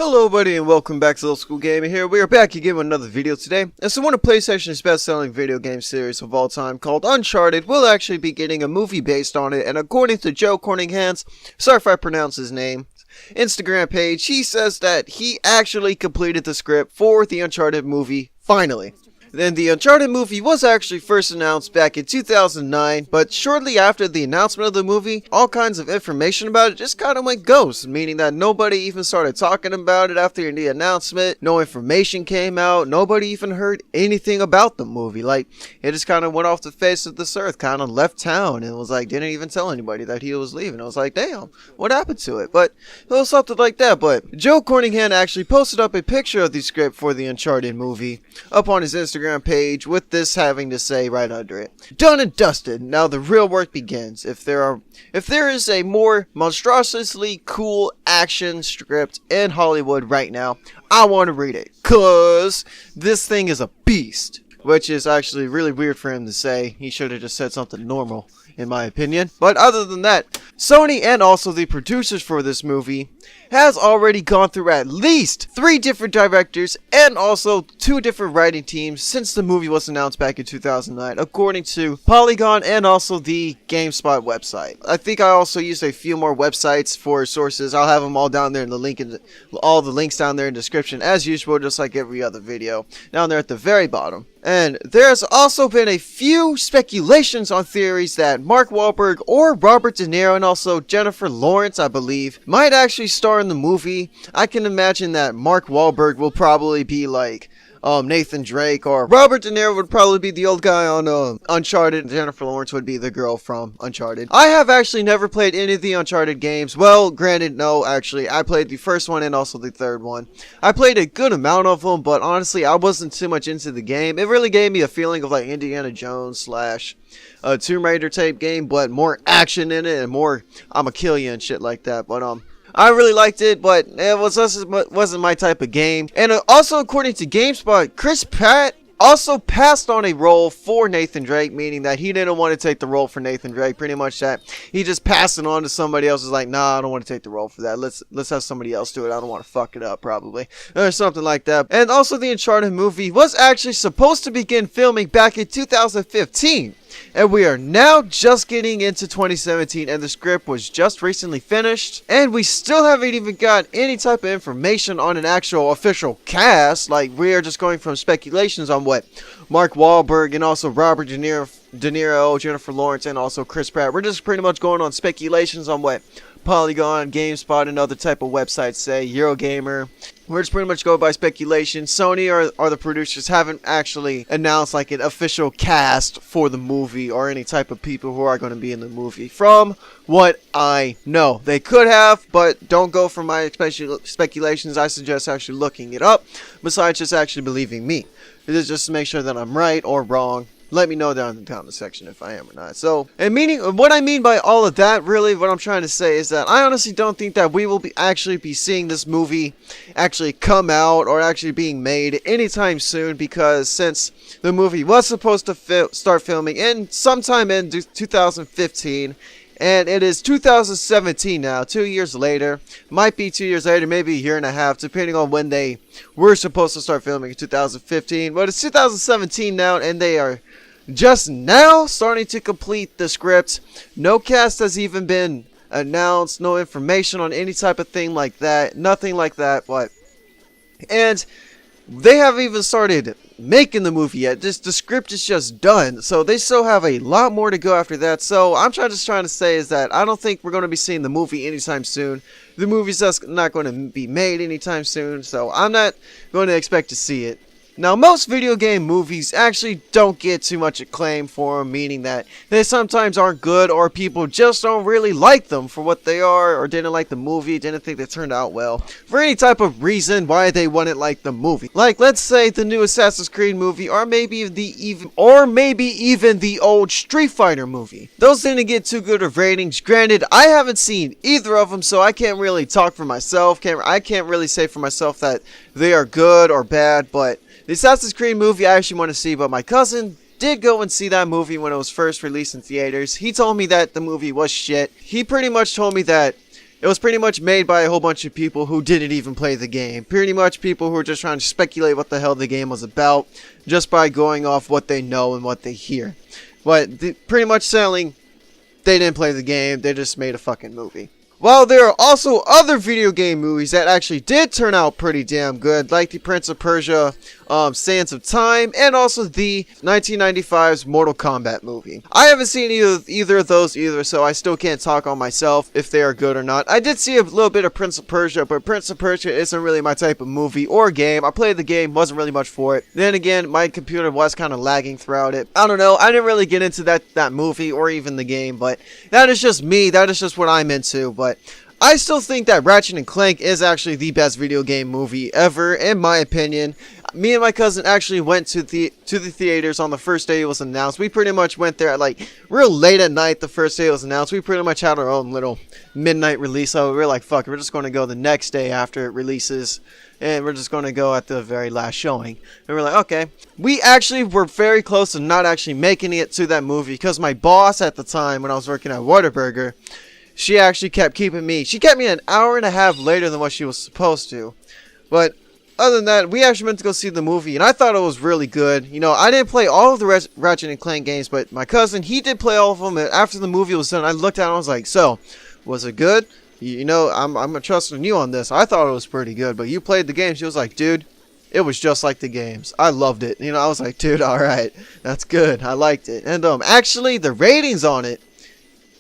Hello buddy and welcome back to Old School Gaming here. We are back again with another video today. And so one of PlayStation's best-selling video game series of all time called Uncharted will actually be getting a movie based on it. And according to Joe Corningham's, sorry if I pronounce his name, Instagram page, he says that he actually completed the script for the Uncharted movie finally. Then the Uncharted movie was actually first announced back in 2009, but shortly after the announcement of the movie, all kinds of information about it just kind of went ghost, meaning that nobody even started talking about it after the announcement, no information came out, nobody even heard anything about the movie. Like, it just kind of went off the face of this earth, kind of left town, and was like, didn't even tell anybody that he was leaving. I was like, damn, what happened to it? But it was something like that. But Joe Corningham actually posted up a picture of the script for the Uncharted movie up on his Instagram page, with this having to say right under it, "Done and dusted. Now the real work begins. If there is a more monstrously cool action script in Hollywood right now, I want to read it, cause this thing is a beast." Which is actually really weird for him to say. He should have just said something normal, in my opinion. But other than that, Sony and also the producers for this movie has already gone through at least 3 different directors and also 2 different writing teams since the movie was announced back in 2009, according to Polygon and also the Gamespot website. I think I also used a few more websites for sources. I'll have them all down there in the link, all the links down there in the description as usual, just like every other video, down there at the very bottom. And there's also been a few speculations on theories that Mark Wahlberg or Robert De Niro and also Jennifer Lawrence, I believe, might actually star in the movie. I can imagine that Mark Wahlberg will probably be like Nathan Drake, or Robert De Niro would probably be the old guy on Uncharted, and Jennifer Lawrence would be the girl from Uncharted. I have actually never played any of the Uncharted games. Well, granted, no, actually, I played the first one and also the third one. I played a good amount of them, but honestly, I wasn't too much into the game. It really gave me a feeling of like Indiana Jones slash Tomb Raider type game, but more action in it and more I'ma kill you and shit like that. But I really liked it, but it wasn't my type of game. And also, according to GameSpot, Chris Pratt also passed on a role for Nathan Drake, meaning that he didn't want to take the role for Nathan Drake. Pretty much that he just passed it on to somebody else. Is like, nah, I don't want to take the role for that. Let's have somebody else do it. I don't want to fuck it up, probably, or something like that. And also, the Uncharted movie was actually supposed to begin filming back in 2015. And we are now just getting into 2017, and the script was just recently finished, and we still haven't even got any type of information on an actual official cast. Like, we are just going from speculations on what Mark Wahlberg and also Robert De Niro, Jennifer Lawrence, and also Chris Pratt. We're just pretty much going on speculations on what Polygon, GameSpot, and other type of websites say, Eurogamer. We're just pretty much going by speculation. Sony or the producers haven't actually announced like an official cast for the movie or any type of people who are going to be in the movie. From what I know, they could have, but don't go for my speculations. I suggest actually looking it up, besides just actually believing me. It is just to make sure that I'm right or wrong. Let me know down in the comment section if I am or not. So, what I mean by all of that, really, what I'm trying to say is that I honestly don't think that we will actually be seeing this movie actually come out or actually being made anytime soon, because since the movie was supposed to start filming in sometime in 2015, and it is 2017 now, 2 years later, might be 2 years later, maybe a year and a half, depending on when they were supposed to start filming in 2015, but it's 2017 now, and they are just now starting to complete the script. No cast has even been announced, no information on any type of thing like that, nothing like that, and they haven't even started making the movie yet. The script is just done, so they still have a lot more to go after that. So I'm just trying to say is that I don't think we're going to be seeing the movie anytime soon. The movie's just not going to be made anytime soon, so I'm not going to expect to see it. Now, most video game movies actually don't get too much acclaim for them, meaning that they sometimes aren't good, or people just don't really like them for what they are, or didn't like the movie, didn't think they turned out well, for any type of reason why they wouldn't like the movie. Like, let's say the new Assassin's Creed movie, or maybe even the old Street Fighter movie. Those didn't get too good of ratings. Granted, I haven't seen either of them, so I can't really talk for myself. I can't really say for myself that they are good or bad, but the Assassin's Creed movie I actually want to see, but my cousin did go and see that movie when it was first released in theaters. He told me that the movie was shit. He pretty much told me that it was pretty much made by a whole bunch of people who didn't even play the game. Pretty much people who were just trying to speculate what the hell the game was about just by going off what they know and what they hear. But pretty much selling, they didn't play the game, they just made a fucking movie. While there are also other video game movies that actually did turn out pretty damn good, like the Prince of Persia, Sands of Time, and also the 1995's Mortal Kombat movie. I haven't seen either of those either, so I still can't talk on myself if they are good or not. I did see a little bit of Prince of Persia, but Prince of Persia isn't really my type of movie or game. I played the game, wasn't really much for it. Then again, my computer was kind of lagging throughout it. I don't know, I didn't really get into that movie or even the game, but that is just me, that is just what I'm into. But I still think that Ratchet & Clank is actually the best video game movie ever, in my opinion. Me and my cousin actually went to the theaters on the first day it was announced. We pretty much went there at like real late at night the first day it was announced. We pretty much had our own little midnight release, so we were like, fuck, we're just going to go the next day after it releases, and we're just going to go at the very last showing. And we're like, okay. We actually were very close to not actually making it to that movie, because my boss at the time when I was working at Whataburger, she actually kept me an hour and a half later than what she was supposed to. But other than that, we actually went to go see the movie, and I thought it was really good. You know, I didn't play all of the Ratchet & Clank games, but my cousin, he did play all of them, and after the movie was done, I looked at it and I was like, so, was it good? You know, I'm trusting you on this. I thought it was pretty good, but you played the game. She was like, dude, it was just like the games. I loved it. You know, I was like, dude, alright, that's good. I liked it. And actually, the ratings on it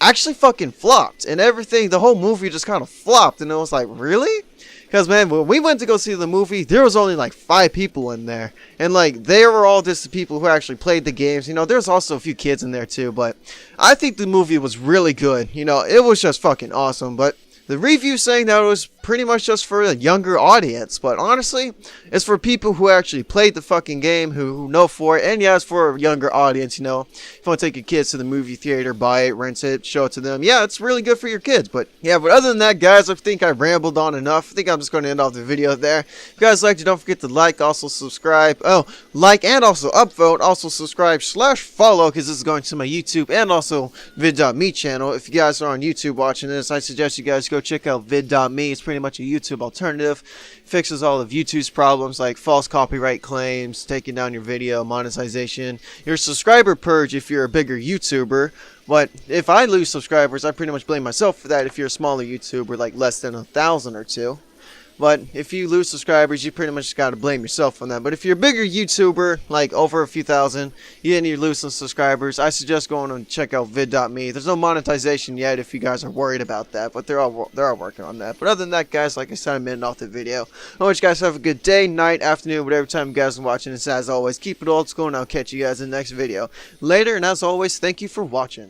actually fucking flopped, and everything, the whole movie just kind of flopped, and it was like, really? Because, man, when we went to go see the movie, there was only like 5 people in there, and like, they were all just the people who actually played the games. You know, there's also a few kids in there too, but I think the movie was really good. You know, it was just fucking awesome. But the review saying that it was pretty much just for a younger audience, but honestly, it's for people who actually played the fucking game, who know for it, and yeah, it's for a younger audience, you know. If you want to take your kids to the movie theater, buy it, rent it, show it to them, yeah, it's really good for your kids. But yeah, but other than that, guys, I think I rambled on enough. I think I'm just going to end off the video there. If you guys liked it, don't forget to like, also subscribe, like and also upvote, also subscribe/follow, because this is going to my YouTube and also vid.me channel. If you guys are on YouTube watching this, I suggest you guys go check out vid.me. It's pretty much a YouTube alternative. Fixes all of YouTube's problems like false copyright claims, taking down your video, monetization, your subscriber purge if you're a bigger YouTuber. But if I lose subscribers, I pretty much blame myself for that if you're a smaller YouTuber, like less than 1,000 or 2. But if you lose subscribers, you pretty much got to blame yourself on that. But if you're a bigger YouTuber, like over a few thousand, and you lose some subscribers, I suggest going and check out vid.me. There's no monetization yet if you guys are worried about that, but they're all working on that. But other than that, guys, like I said, I'm ending off the video. I want you guys to have a good day, night, afternoon, whatever time you guys are watching this. As always, keep it old school, and I'll catch you guys in the next video. Later, and as always, thank you for watching.